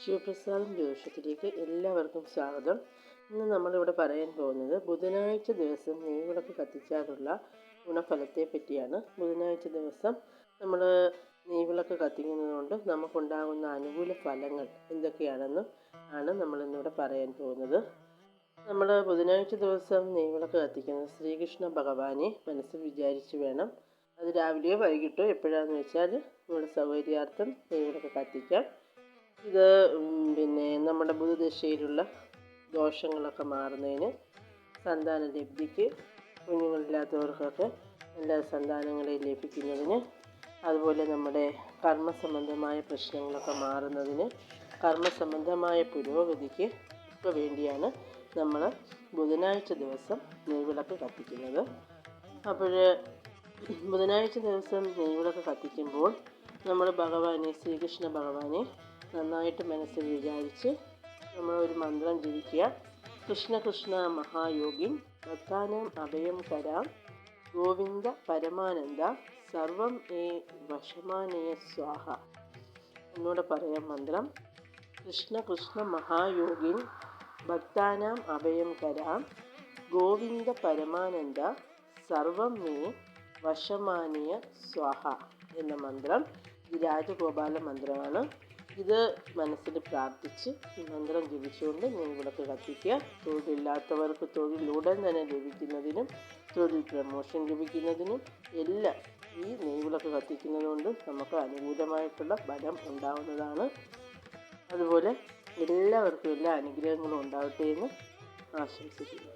ശിവപ്രസാദം ജ്യോതിഷത്തിലേക്ക് എല്ലാവർക്കും സ്വാഗതം. ഇന്ന് നമ്മളിവിടെ പറയാൻ പോകുന്നത് ബുധനാഴ്ച ദിവസം നെയ്വിളക്ക് കത്തിച്ചാലുള്ള ഗുണഫലത്തെ പറ്റിയാണ്. ബുധനാഴ്ച ദിവസം നമ്മൾ നെയ്വിളക്ക് കത്തിക്കുന്നത് കൊണ്ട് നമുക്കുണ്ടാകുന്ന അനുകൂല ഫലങ്ങൾ എന്തൊക്കെയാണെന്നും ആണ് നമ്മളിന്നിവിടെ പറയാൻ പോകുന്നത്. നമ്മൾ ബുധനാഴ്ച ദിവസം നെയ്വിളക്ക് കത്തിക്കുന്നത് ശ്രീകൃഷ്ണ ഭഗവാനെ മനസ്സിൽ വിചാരിച്ച് വേണം. അത് രാവിലെയോ വൈകിട്ടോ എപ്പോഴാണെന്ന് വെച്ചാൽ നമ്മുടെ സൗകര്യാർത്ഥം നെയ്വിളക്ക് കത്തിക്കാം. ഇത് നമ്മുടെ ബുധദശയിലുള്ള ദോഷങ്ങളൊക്കെ മാറുന്നതിന്, സന്താന ലബ്ധിക്ക്, കുഞ്ഞുങ്ങളില്ലാത്തവർക്കൊക്കെ നല്ല സന്താനങ്ങളെ ലഭിക്കുന്നതിന്, അതുപോലെ നമ്മുടെ കർമ്മസംബന്ധമായ പ്രശ്നങ്ങളൊക്കെ മാറുന്നതിന്, കർമ്മസംബന്ധമായ പുരോഗതിക്ക് ഒക്കെ വേണ്ടിയാണ് നമ്മൾ ബുധനാഴ്ച ദിവസം നെയ്വിളക്ക് കത്തിക്കുന്നത്. അപ്പോൾ ബുധനാഴ്ച ദിവസം നെയ്വിളക്ക് കത്തിക്കുമ്പോൾ നമ്മൾ ശ്രീകൃഷ്ണ ഭഗവാനെ നന്നായിട്ട് മനസ്സിൽ വിചാരിച്ച് നമ്മൾ ഒരു മന്ത്രം ജപിക്കുക. കൃഷ്ണ കൃഷ്ണ മഹായോഗിൻ ഭക്താനാം അഭയം കരാം ഗോവിന്ദ പരമാനന്ദ സർവം ഏ വശമാനയ സ്വാഹ. എന്നോട് പറയാം മന്ത്രം. കൃഷ്ണ കൃഷ്ണ മഹായോഗിൻ ഭക്താനാം അഭയം കരാം ഗോവിന്ദ പരമാനന്ദ സർവം മേ വശമാനയ സ്വാഹ എന്ന മന്ത്രം. ഇത് രാജഗോപാല മന്ത്രമാണ്. ഇത് മനസ്സിൽ പ്രാർത്ഥിച്ച് ഈ മന്ത്രം ജപിച്ചുകൊണ്ട് നെയ്വിളക്ക് കത്തിക്കുക. തൊഴിലില്ലാത്തവർക്ക് തൊഴിൽ ഉടൻ തന്നെ ലഭിക്കുന്നതിനും, തൊഴിൽ പ്രമോഷൻ ലഭിക്കുന്നതിനും എല്ലാം ഈ നെയ്വിളക്ക് കത്തിക്കുന്നത് കൊണ്ട് നമുക്ക് അനുകൂലമായിട്ടുള്ള ഫലം ഉണ്ടാവുന്നതാണ്. അതുപോലെ എല്ലാവർക്കും എല്ലാ അനുഗ്രഹങ്ങളും ഉണ്ടാവട്ടെ എന്ന് ആശംസിക്കുന്നു.